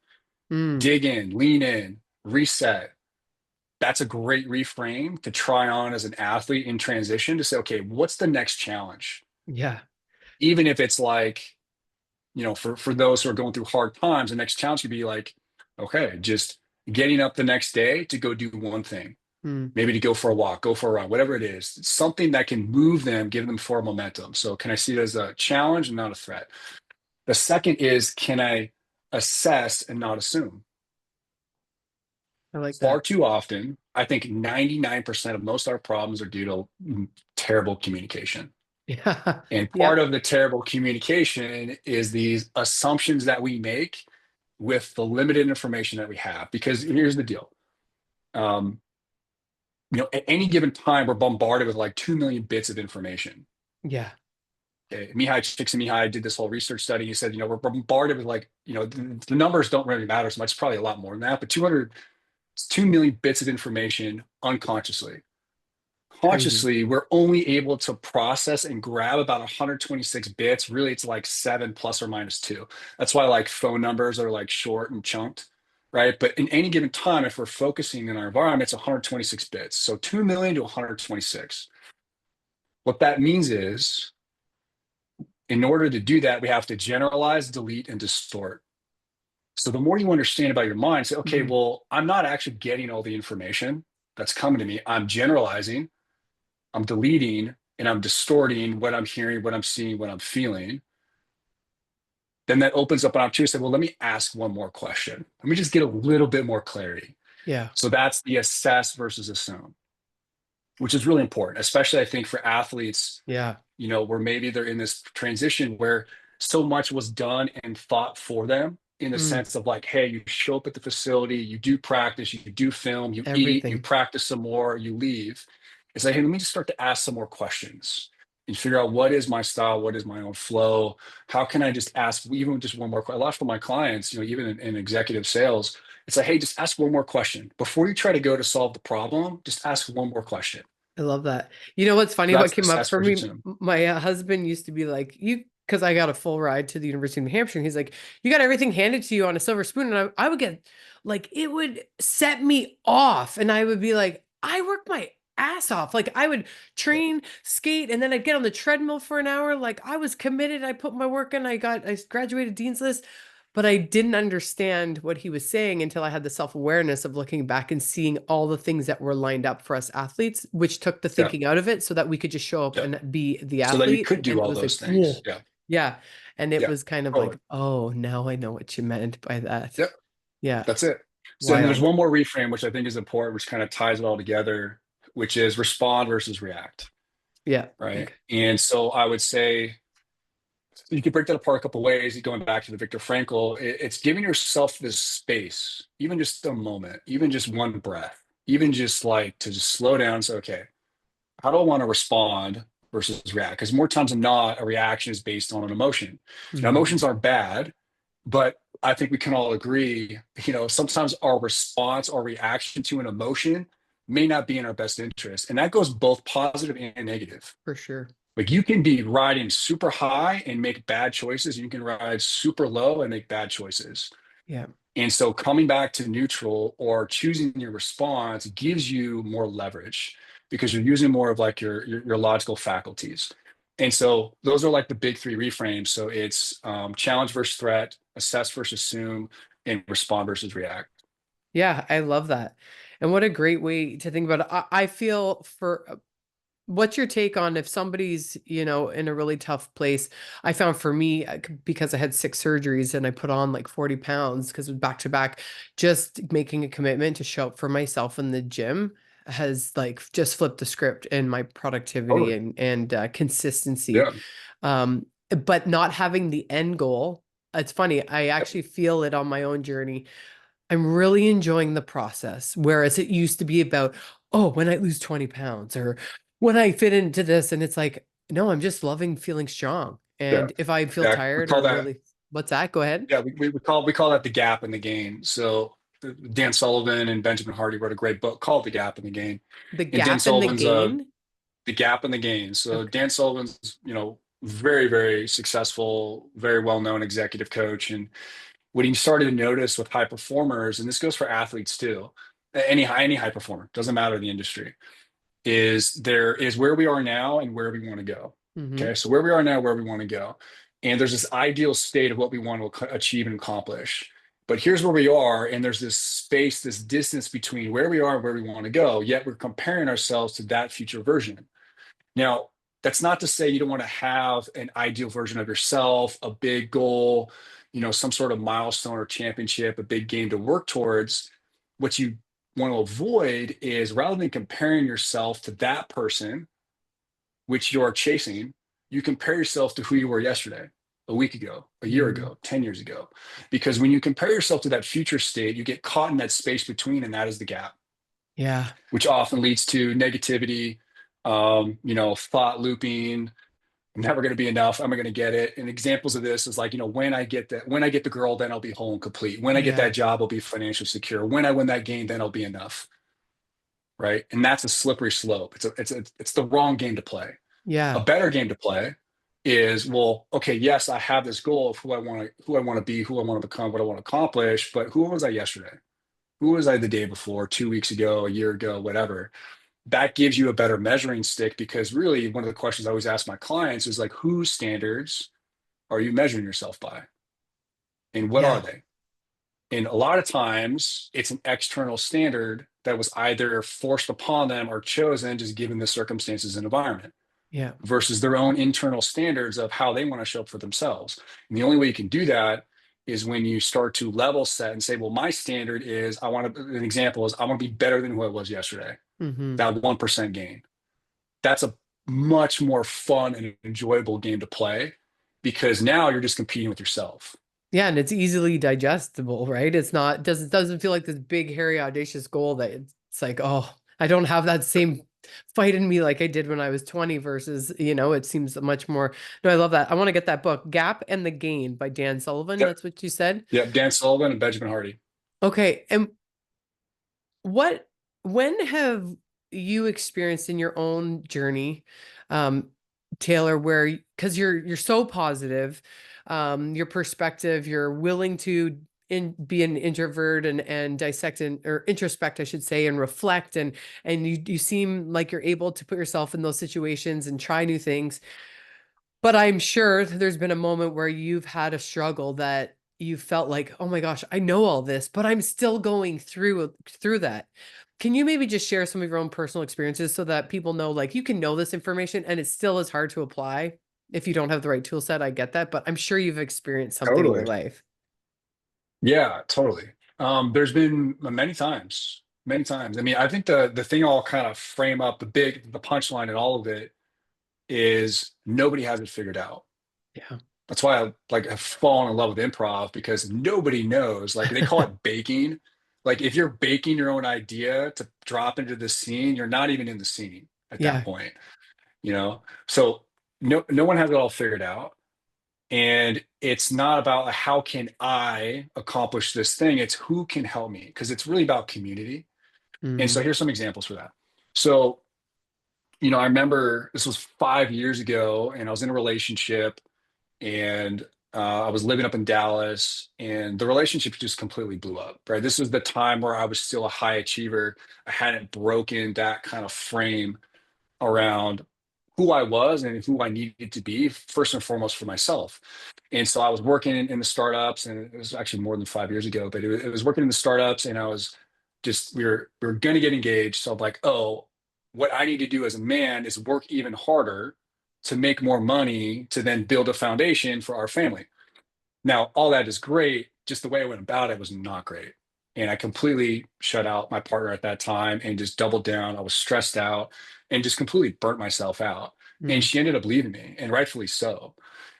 Mm. dig in, lean in, reset. That's a great reframe to try on as an athlete in transition to say, okay, what's the next challenge? Yeah. Even if it's like, for those who are going through hard times, the next challenge could be like, okay, just getting up the next day to go do one thing, Mm. maybe to go for a walk, go for a run, whatever it is, something that can move them, give them forward momentum. So can I see it as a challenge and not a threat? The second is, can I assess and not assume? I like Far that. too often, I think 99% of most of our problems are due to terrible communication. Yeah. And part Yep. of the terrible communication is these assumptions that we make with the limited information that we have. Because here's the deal. Um, at any given time, we're bombarded with like 2 million bits of information. Yeah. Okay. Mihai did this whole research study. He said, we're bombarded with like, the numbers don't really matter so much. It's probably a lot more than that, but 2 million bits of information unconsciously. Crazy. Consciously, we're only able to process and grab about 126 bits. Really, it's like 7 plus or minus 2. That's why like phone numbers are like short and chunked, right? But in any given time, if we're focusing in our environment, it's 126 bits. So 2 million to 126. What that means is, in order to do that, we have to generalize, delete, and distort. So the more you understand about your mind, say, okay, Mm. well, I'm not actually getting all the information that's coming to me. I'm generalizing, I'm deleting, and I'm distorting what I'm hearing, what I'm seeing, what I'm feeling. Then that opens up an opportunity to say, well, let me ask one more question. Let me just get a little bit more clarity. Yeah. So that's the assess versus assume, which is really important, especially I think for athletes, Yeah. where maybe they're in this transition where so much was done and thought for them in the Mm. sense of like, hey, you show up at the facility, you do practice, you do film, you eat, you Everything. practice some more, you leave. It's like, hey, let me just start to ask some more questions and figure out what is my style, what is my own flow, how can I just ask even just one more question. A lot for my clients, even in executive sales, it's like, hey, just ask one more question before you try to go to solve the problem. Just ask one more question. I love that. You know what's funny? So What that's came up assess for versus me? assume. My husband used to be like, "You," because I got a full ride to the University of New Hampshire. And he's like, "You got everything handed to you on a silver spoon," and I would get like, it would set me off, and I would be like, "I work my ass off. Like I would train, skate, and then I'd get on the treadmill for an hour. Like I was committed. I put my work in. I graduated Dean's List." But I didn't understand what he was saying until I had the self-awareness of looking back and seeing all the things that were lined up for us athletes, which took the Yeah. thinking out of it so that we could just show up Yeah. and be the So that you athlete. could And do it all was like, those things. whoa. Yeah. Yeah. And it Yeah. was kind of like, Totally. oh, now I know what you meant by that. Yep. Yeah. That's it. So then there's Wild. one more reframe, which I think is important, which kind of ties it all together, which is respond versus react. Yeah. Right. Okay. And so I would say you could break that apart a couple of ways. Going back to the Viktor Frankl, it's giving yourself this space, even just a moment, even just one breath, even just like to just slow down and say, okay, how do I want to respond versus react. Because more times than not, a reaction is based on an emotion. Now, Mhm. emotions aren't bad, but I think we can all agree, sometimes our response or reaction to an emotion may not be in our best interest. And that goes both positive and negative. For sure. Like you can be riding super high and make bad choices. You can ride super low and make bad choices. Yeah. And so coming back to neutral or choosing your response gives you more leverage because you're using more of like your logical faculties. And so those are like the big three reframes. So it's challenge versus threat, assess versus assume, and respond versus react. Yeah, I love that. And what a great way to think about it. I feel for what's your take on if somebody's, in a really tough place? I found for me, because I had 6 surgeries and I put on like 40 pounds because it was back to back, just making a commitment to show up for myself in the gym has like just flipped the script in my productivity Totally. and consistency. Yeah. But not having the end goal, it's funny. I Yep. actually feel it on my own journey. I'm really enjoying the process. Whereas it used to be about, oh, when I lose 20 pounds or when I fit into this. And it's like, no, I'm just loving feeling strong. Yeah. And if I feel Yeah. We tired call or that, really, what's that? Go ahead. yeah, we call that the gap in the gain. So Dan Sullivan and Benjamin Hardy wrote a great book called The Gap in the Gain. The And Dan gap in the Sullivan's gain. The Gap in the Gain. So Okay. Dan Sullivan's, very, very successful, very well-known executive coach. And what he started to notice with high performers, and this goes for athletes too, any high performer, doesn't matter the industry, is there is where we are now and where we want to go. Mm-hmm. Okay, so where we are now, where we want to go, and there's this ideal state of what we want to achieve and accomplish. But here's where we are, and there's this space, this distance between where we are and where we want to go. Yet we're comparing ourselves to that future version. Now, that's not to say you don't want to have an ideal version of yourself, a big goal, some sort of milestone or championship, a big game to work towards. What you want to avoid is rather than comparing yourself to that person, which you're chasing, you compare yourself to who you were yesterday, a week ago, a year Mm-hmm. ago, 10 years ago. Because when you compare yourself to that future state, you get caught in that space between, and that is the gap, Yeah. which often leads to negativity, thought looping. I'm never going to be enough. Am I going to get it? And examples of this is like, when I get the girl, then I'll be whole and complete. When I get Yeah. that job, I'll be financially secure. When I win that game, then I'll be enough. Right. And that's a slippery slope. It's the wrong game to play. A Yeah. better game to play is, well, okay, yes, I have this goal of who I want to be, who I want to become, what I want to accomplish, but who was I yesterday? Who was I the day before, 2 weeks ago, a year ago, whatever? That gives you a better measuring stick because really one of the questions I always ask my clients is like, whose standards are you measuring yourself by? And what are Yeah. they? And a lot of times it's an external standard that was either forced upon them or chosen just given the circumstances and environment Yeah. versus their own internal standards of how they want to show up for themselves. And the only way you can do that is when you start to level set and say, well, my standard is an example is I want to be better than who I was yesterday, Mm-hmm. that 1% gain. That's a much more fun and enjoyable game to play because now you're just competing with yourself. Yeah, and it's easily digestible, right? It's not doesn't feel like this big, hairy, audacious goal that it's like, oh, I don't have that same fight in me like I did when I was 20 versus, it seems much more. No, I love that. I want to get that book, Gap and the Gain by Dan Sullivan. Yep. That's what you said. Yep. Dan Sullivan and Benjamin Hardy. Okay. And what when have you experienced in your own journey, um, Taylor, where because you're so positive, your perspective, you're willing to be an introvert and dissect or introspect, I should say, and reflect and you seem like you're able to put yourself in those situations and try new things. But I'm sure there's been a moment where you've had a struggle that you felt like, oh my gosh, I know all this, but I'm still going through that. Can you maybe just share some of your own personal experiences so that people know, like, you can know this information and it still is hard to apply if you don't have the right tool set? I get that, but I'm sure you've experienced something in your Totally. life. Yeah, totally. There's been many times, many times. I mean, I think the thing I'll kind of frame up the punchline in all of it is nobody has it figured out. Yeah. That's why I like have fallen in love with improv because nobody knows. Like they call it baking. Like if you're baking your own idea to drop into the scene, you're not even in the scene at that Yeah. point. you know? So no one has it all figured out. And it's not about how can I accomplish this thing, it's who can help me, because it's really about community. And so Mm, here's some examples for that. So, I remember this was 5 years ago, and I was in a relationship, and I was living up in Dallas, and the relationship just completely blew up, right? This was the time where I was still a high achiever. I hadn't broken that kind of frame around who I was and who I needed to be, first and foremost for myself. And so I was working in the startups, and it was actually more than 5 years ago, but it was working in the startups, and I was just, we were going to get engaged. So I'm like, oh, what I need to do as a man is work even harder to make more money to then build a foundation for our family. Now, all that is great. Just the way I went about it was not great. And I completely shut out my partner at that time and just doubled down. I was stressed out and just completely burnt myself out. And mm, she ended up leaving me, and rightfully so.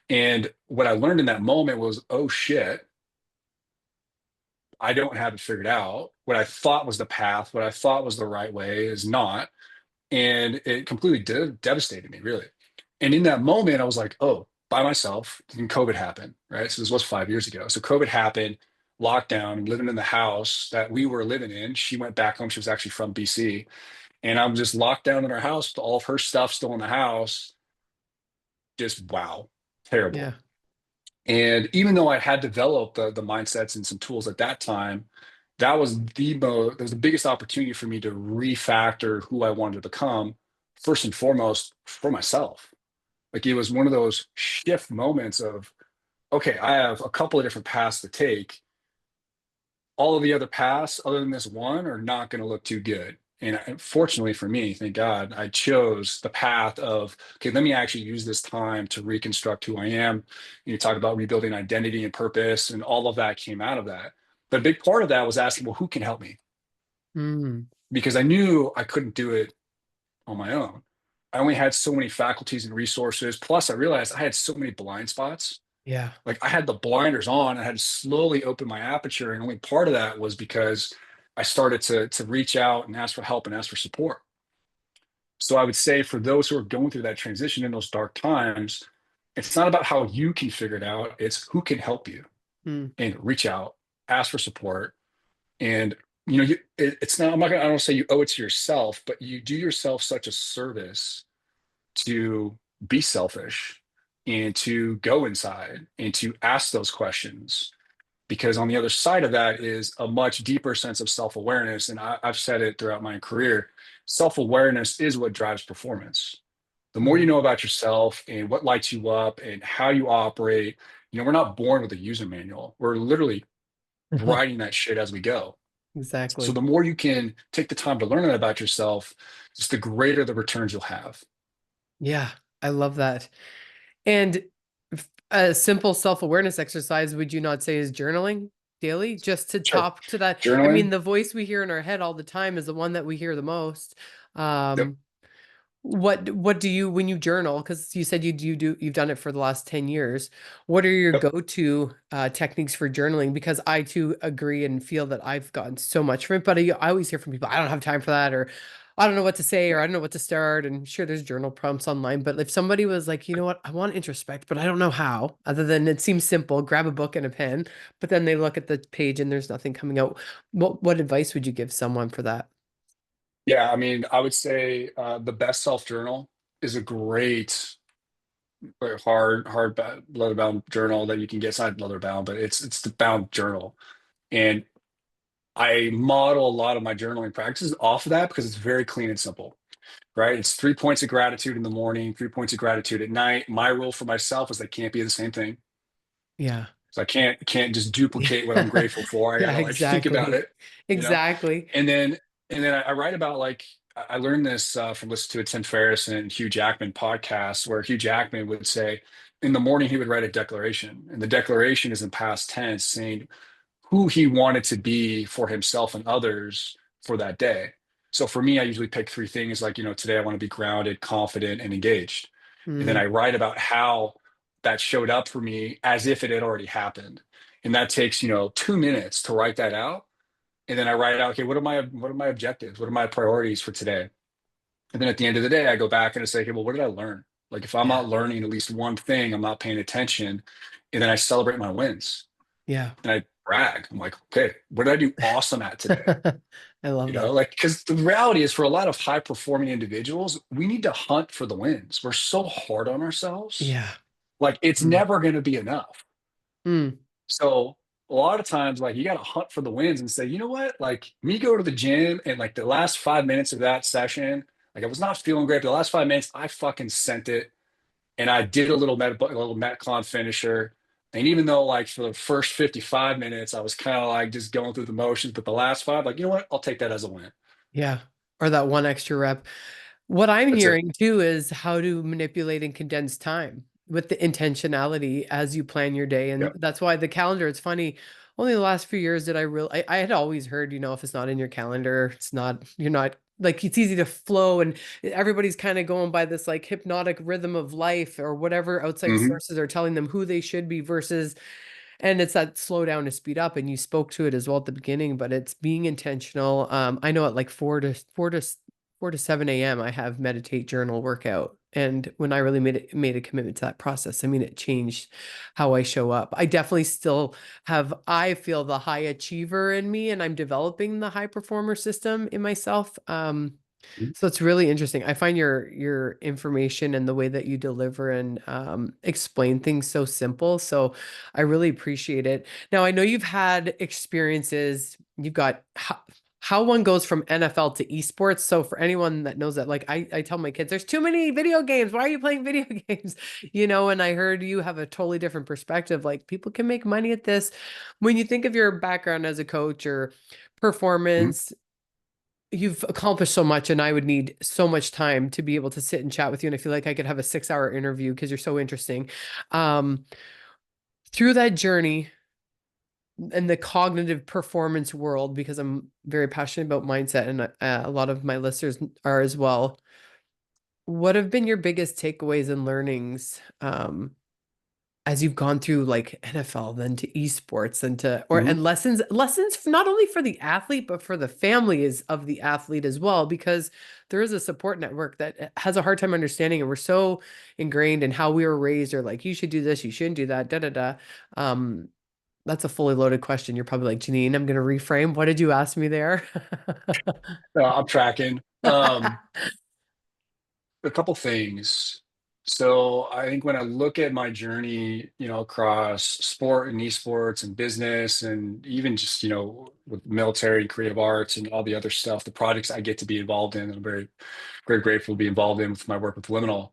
And what I learned in that moment was, oh shit, I don't have it figured out. What I thought was the path, what I thought was the right way is not. And it completely devastated me, really. And in that moment, I was like, oh, by myself. And COVID happened, right? So this was 5 years ago. So COVID happened, lockdown, living in the house that we were living in. She went back home. She was actually from BC. And I'm just locked down in our house with all of her stuff still in the house. Just wow, yeah. terrible. And even though I had developed the mindsets and some tools at that time, that was the biggest opportunity for me to refactor who I wanted to become, first and foremost for myself. Like it was one of those shift moments of, okay, I have a couple of different paths to take. All of the other paths, other than this one, are not going to look too good. And fortunately for me, thank God, I chose the path of, okay, let me actually use this time to reconstruct who I am. You talk about rebuilding identity and purpose, and all of that came out of that. But a big part of that was asking, well, who can help me? Mm, Because I knew I couldn't do it on my own. I only had so many faculties and resources. Plus, I realized I had so many blind spots. yeah. Like I had the blinders on. I had to slowly open my aperture, and only part of that was because I started to reach out and ask for help and ask for support. So I would say for those who are going through that transition in those dark times, it's not about how you can figure it out. It's who can help you, Mm, and reach out, ask for support. And it's not. I don't say you owe it to yourself, but you do yourself such a service to be selfish and to go inside and to ask those questions, because on the other side of that is a much deeper sense of self-awareness. And I've said it throughout my career, self-awareness is what drives performance. The more you mm, know about yourself and what lights you up and how you operate, we're not born with a user manual. We're literally writing that shit as we go. So exactly. the more you can take the time to learn that about yourself, just the greater the returns you'll have. Yeah, I love that. And a simple self-awareness exercise, would you not say, is journaling daily? Just to Sure. talk to that. I mean, Journaling. the voice we hear in our head all the time is the one that we hear the most. Yep. Um, what do you when you journal? Because you said you've done it for the last 10 years. What are your Yep. go-to techniques for journaling? Because I too agree and feel that I've gotten so much from it, but I always hear from people, I don't have time for that, or I don't know what to say, or I don't know what to start. And sure, there's journal prompts online, but if somebody was like, you know what, I want to introspect, but I don't know how, other than it seems simple, grab a book and a pen, but then they look at the page and there's nothing coming out. What advice would you give someone for that? Yeah, I mean, I would say the best self journal is a great, hard leather bound journal that you can get. It's not leather bound, but it's the bound journal. And I model a lot of my journaling practices off of that because it's very clean and simple, right? It's 3 points of gratitude in the morning, 3 points of gratitude at night. My rule for myself is they can't be the same thing. Yeah. So I can't just duplicate what I'm Yeah, grateful for. I yeah, gotta like think about exactly. it, you know. Exactly. And then I write about, like, I learned this from listening to a Tim Ferriss and Hugh Jackman podcast, where Hugh Jackman would say in the morning he would write a declaration, and the declaration is in past tense, saying who he wanted to be for himself and others for that day. So for me, I usually pick three things, like, today I want to be grounded, confident, and engaged. And then Mm, I write about how that showed up for me as if it had already happened. And that takes, 2 minutes to write that out. And then I write out, okay, what are my objectives? What are my priorities for today? And then at the end of the day, I go back and I say, okay, well, what did I learn? Like if I'm Yeah. not learning at least one thing, I'm not paying attention. And then I celebrate my wins Yeah. and I brag. I'm like, okay, what did I do awesome at today? I love that. Like, because the reality is for a lot of high performing individuals, we need to hunt for the wins. We're so hard on ourselves. Yeah. Like, it's Mm. never going to be enough. Mm. So, a lot of times, like, you got to hunt for the wins and say, you know what? Like, me go to the gym and like the last 5 minutes of that session, like, I was not feeling great, but the last 5 minutes, I fucking sent it and I did a little Metcon finisher. And even though like for the first 55 minutes, I was kind of like just going through the motions, but the last five, like, you know what? I'll take that as a win. Yeah. Or that one extra rep. What I'm That's it. hearing too is how to manipulate and condense time with the intentionality as you plan your day. Yeah. And that's why the calendar, it's funny. Only the last few years did I really, I had always heard, if it's not in your calendar, it's not, you're not like, it's easy to flow and everybody's kind of going by this like hypnotic rhythm of life or whatever outside Hmm. sources are telling them who they should be versus, and it's that slow down to speed up. And you spoke to it as well at the beginning, but it's being intentional. I know at like 4 to 7 a.m. I have meditate, journal, workout. And when I really made a commitment to that process, I mean, it changed how I show up. I definitely still have, I feel the high achiever in me, and I'm developing the high performer system in myself. So it's really interesting. I find your information and the way that you deliver and explain things so simple. So I really appreciate it. Now I know you've had experiences. You've got how one goes from NFL to esports. So for anyone that knows that, like I tell my kids, there's too many video games. Why are you playing video games? And I heard you have a totally different perspective. Like people can make money at this. When you think of your background as a coach or Hmm. performance, you've accomplished so much, and I would need so much time to be able to sit and chat with you. And I feel like I could have a 6 hour interview because you're so interesting. Um, Through that journey and the cognitive performance world, because I'm very passionate about mindset, and a lot of my listeners are as well. What have been your biggest takeaways and learnings as you've gone through like NFL, then to esports, and Hmm. and lessons not only for the athlete but for the families of the athlete as well, because there is a support network that has a hard time understanding, and we're so ingrained in how we were raised, or like you should do this, you shouldn't do that, da da da. Um, that's a fully loaded question. You're probably like, Janine, I'm going to reframe. What did you ask me there? I'm tracking. A couple things. So I think when I look at my journey, across sport and esports and business and even just, with military and creative arts and all the other stuff, the projects I get to be involved in, and I'm very, very grateful to be involved in with my work with Liminal.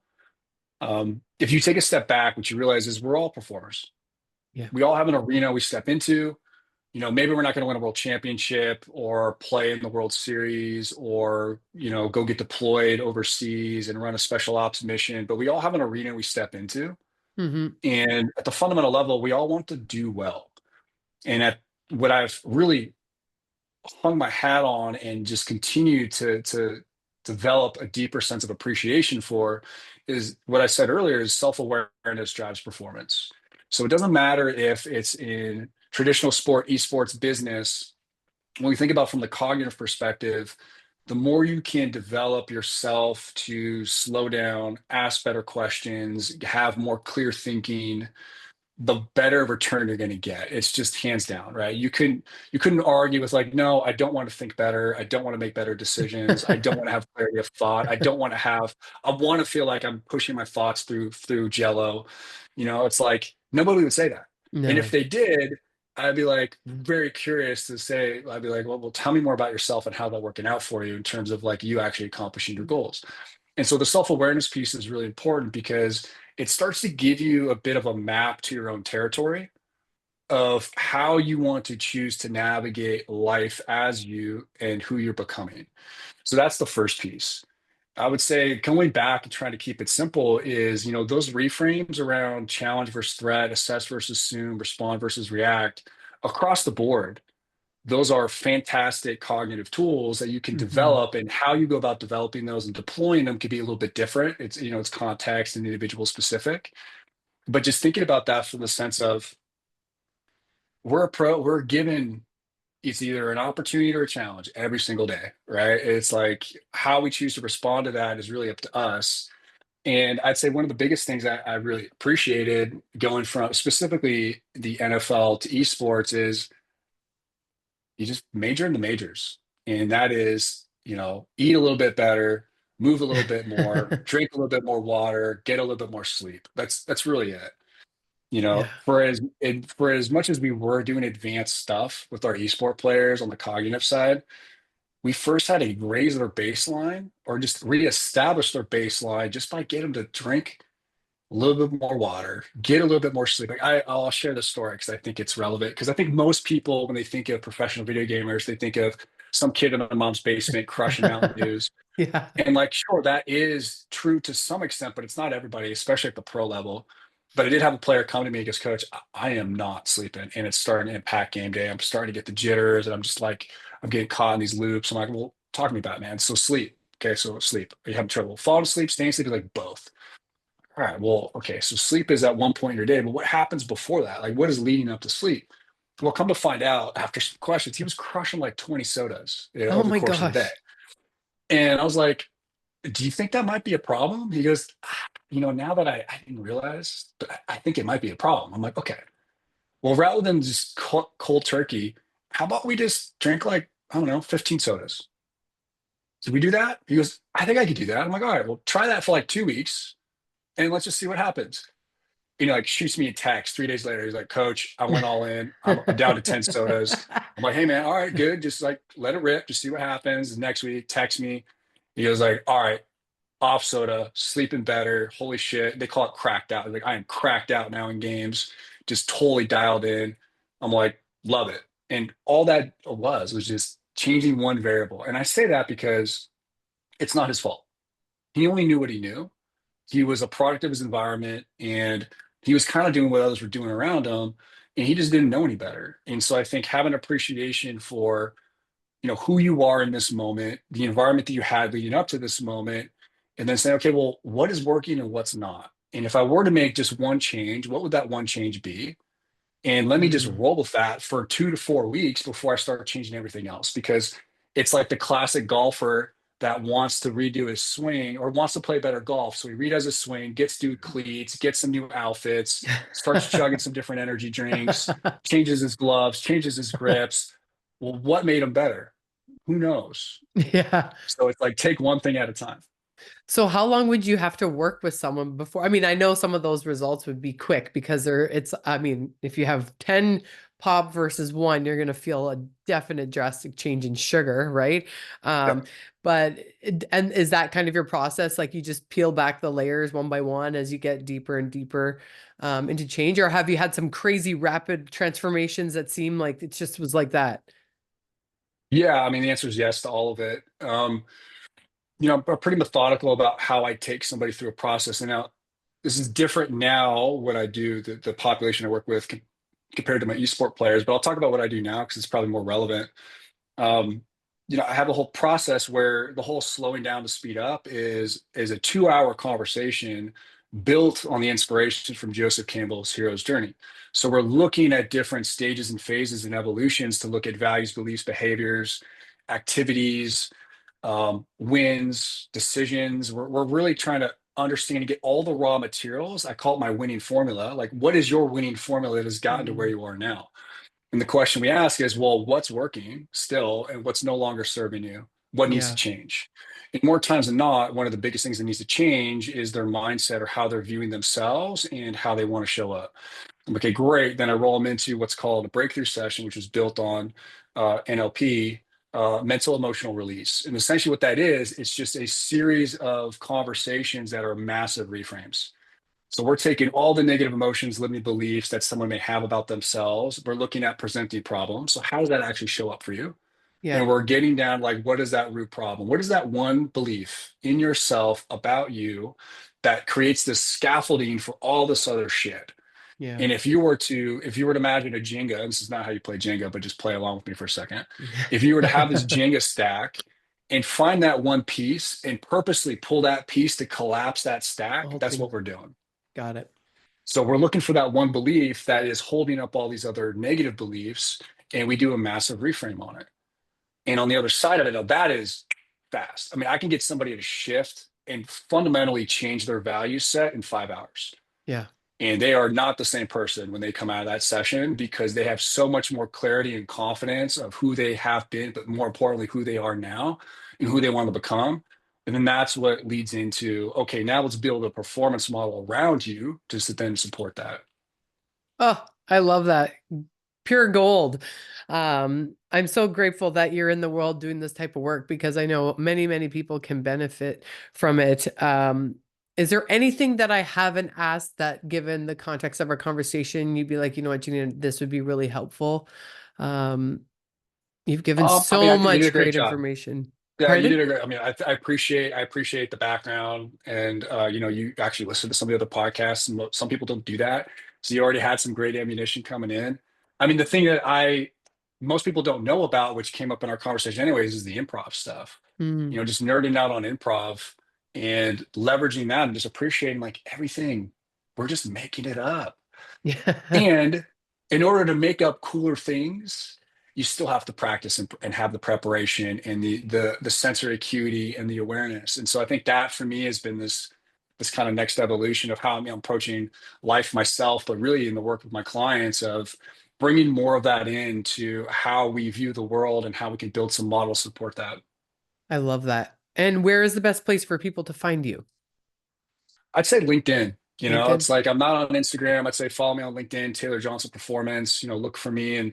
If you take a step back, what you realize is we're all performers. Yeah. We all have an arena we step into. Maybe we're not going to win a world championship or play in the World Series or, go get deployed overseas and run a special ops mission, but we all have an arena we step into. Hmm. And at the fundamental level, we all want to do well. And at what I've really hung my hat on and just continue to develop a deeper sense of appreciation for is what I said earlier is self-awareness drives performance. So it doesn't matter if it's in traditional sport, esports, business. When we think about from the cognitive perspective, the more you can develop yourself to slow down, ask better questions, have more clear thinking, the better return you're going to get. It's just hands down, right? You couldn't argue with like, no, I don't want to think better. I don't want to make better decisions. I don't want to have clarity of thought. I want to feel like I'm pushing my thoughts through Jello. It's like nobody would say that. And if No. they did, I'd be like very curious to say, I'd be like, well, tell me more about yourself and how that's working out for you in terms of like you actually accomplishing your goals. And so the self-awareness piece is really important because it starts to give you a bit of a map to your own territory of how you want to choose to navigate life as you and who you're becoming. So that's the first piece. I would say going back and trying to keep it simple is, those reframes around challenge versus threat, assess versus assume, respond versus react across the board. Those are fantastic cognitive tools that you can Hmm. develop, and how you go about developing those and deploying them could be a little bit different. It's context and individual specific, but just thinking about that from the sense of we're given it's either an opportunity or a challenge every single day, right? It's like how we choose to respond to that is really up to us. And I'd say one of the biggest things I really appreciated going from specifically the NFL to esports is you just major in the majors. And that is, eat a little bit better, move a little bit more, drink a little bit more water, get a little bit more sleep. That's really it. Yeah. For as much as we were doing advanced stuff with our esport players on the cognitive side, we first had to raise their baseline or just reestablish their baseline just by getting them to drink a little bit more water, get a little bit more sleep. Like I'll share the story because I think it's relevant. Because I think most people, when they think of professional video gamers, they think of some kid in my mom's basement crushing Mountain Dews. Yeah. And like, sure, that is true to some extent, but it's not everybody, especially at the pro level. But I did have a player come to me and goes, Coach, I am not sleeping, and it's starting to impact game day. I'm starting to get the jitters, and I'm just like, I'm getting caught in these loops. I'm like, well, talk to me about it, man. So sleep. Okay, so sleep. Are you having trouble falling asleep, staying asleep? He's like, both. All right, well, okay, so sleep is at one point in your day, but what happens before that? Like, what is leading up to sleep? Well, come to find out after some questions, he was crushing like 20 sodas Oh over the my course of the day. gosh. And I was like, do you think that might be a problem? He goes, now that I didn't realize, but I think it might be a problem. I'm like, okay, well, rather than just cold turkey, how about we just drink like, I don't know, 15 sodas? Did we do that? He goes, I think I could do that. I'm like, all right, well, try that for like 2 weeks and let's just see what happens. Like shoots me a text 3 days later. He's like, Coach, I went all in. I'm down to 10 sodas. I'm like, hey man, all right, good. Just like let it rip, just see what happens. Next week, text me. He goes like, all right, off soda, sleeping better. Holy shit. They call it cracked out. Like, I am cracked out now in games, just totally dialed in. I'm like, love it. And all that was just changing one variable. And I say that because it's not his fault. He only knew what he knew. He was a product of his environment, and he was kind of doing what others were doing around him, and he just didn't know any better. And so I think having appreciation for who you are in this moment, the environment that you had leading up to this moment, and then say, okay, well, what is working and what's not? And if I were to make just one change, what would that one change be? And let me just Mm, roll with that for 2 to 4 weeks before I start changing everything else. Because it's like the classic golfer that wants to redo his swing or wants to play better golf. So he redoes his swing, gets new cleats, gets some new outfits, starts chugging some different energy drinks, changes his gloves, changes his grips. Well, what made him better? Who knows? yeah. So it's like take one thing at a time. So how long would you have to work with someone before? I mean, I know some of those results would be quick because I mean, if you have 10 pop versus one, you're going to feel a definite drastic change in sugar, right? Yep. Um, and is that kind of your process? Like you just peel back the layers one by one as you get deeper and deeper into change, or have you had some crazy rapid transformations that seem like it just was like that? Yeah, I mean, the answer is yes to all of it. I'm pretty methodical about how I take somebody through a process. And now this is different now what I do, the population I work with compared to my esport players, but I'll talk about what I do now because it's probably more relevant. Um, I have a whole process where the whole slowing down to speed up is a 2 hour conversation built on the inspiration from Joseph Campbell's Hero's Journey. So we're looking at different stages and phases and evolutions to look at values, beliefs, behaviors, activities, wins, decisions. We're really trying to understand and get all the raw materials. I call it my winning formula. Like, what is your winning formula that has gotten to where Mm, you are now? And the question we ask is, well, what's working still and what's no longer serving you? What needs to yeah. change? And more times than not, one of the biggest things that needs to change is their mindset or how they're viewing themselves and how they want to show up. Okay, great. Then I roll them into what's called a breakthrough session, which is built on NLP, mental emotional release. And essentially, what that is, it's just a series of conversations that are massive reframes. So we're taking all the negative emotions, limiting beliefs that someone may have about themselves. We're looking at presenting problems. So how does that actually show up for you? Yeah. And we're getting down like, what is that root problem? What is that one belief in yourself about you that creates this scaffolding for all this other shit? Yeah. And if you were to imagine a Jenga, and this is not how you play Jenga, but just play along with me for a second. If you were to have this Jenga stack and find that one piece and purposely pull that piece to collapse that The stack, whole that's thing. what we're doing. Got it. So we're looking for that one belief that is holding up all these other negative beliefs. and we do a massive reframe on it. And on the other side of it, now that is fast. I mean, I can get somebody to shift and fundamentally change their value set in 5 hours. Yeah. And they are not the same person when they come out of that session because they have so much more clarity and confidence of who they have been, but more importantly, who they are now and who they want to become. And then that's what leads into, okay, now let's build a performance model around you to then support that. Oh, I love that. Pure gold. I'm so grateful that you're in the world doing this type of work because I know many, many people can benefit from it. Is there anything that I haven't asked that, given the context of our conversation, you'd be like, you know what, Janine, this would be really helpful? Um, you've given I mean, so I think you did a much great great job. information. Yeah, you Pardon? did a great. I mean, I appreciate the background, and you actually listen to some of the other podcasts, and some people don't do that. So you already had some great ammunition coming in. I mean, the thing that I most people don't know about, which came up in our conversation anyways, is the improv stuff. Mm. Just nerding out on improv and leveraging that and just appreciating like everything. We're just making it up. Yeah, And in order to make up cooler things, you still have to practice and have the preparation and the sensory acuity and the awareness. And so I think that for me has been this kind of next evolution of how I'm approaching life myself, but really in the work with my clients of bringing more of that into how we view the world and how we can build some models to support that. I love that. And where is the best place for people to find you? I'd say LinkedIn. LinkedIn? It's like I'm not on Instagram. I'd say follow me on LinkedIn, Taylor Johnston Performance. Look for me and,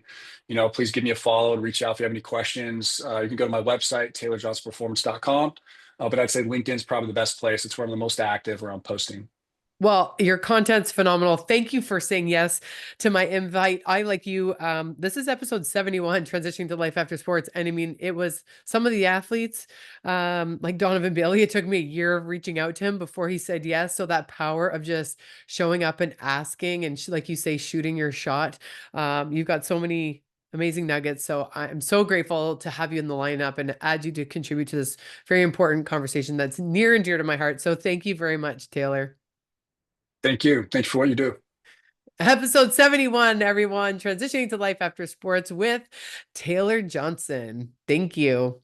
please give me a follow and reach out if you have any questions. You can go to my website, taylorjohnstonperformance.com. But I'd say LinkedIn's probably the best place. It's where I'm the most active, where I'm posting. Well, your content's phenomenal. Thank you for saying yes to my invite. I, like you, this is episode 71, transitioning to life after sports. And I mean, it was some of the athletes, like Donovan Bailey, it took me a year of reaching out to him before he said yes. So that power of just showing up and asking and like you say, shooting your shot. You've got so many amazing nuggets. So I'm so grateful to have you in the lineup and add you to contribute to this very important conversation that's near and dear to my heart. So thank you very much, Taylor. Thank you. Thanks for what you do. Episode 71, everyone, transitioning to life after sports with Taylor Johnston. Thank you.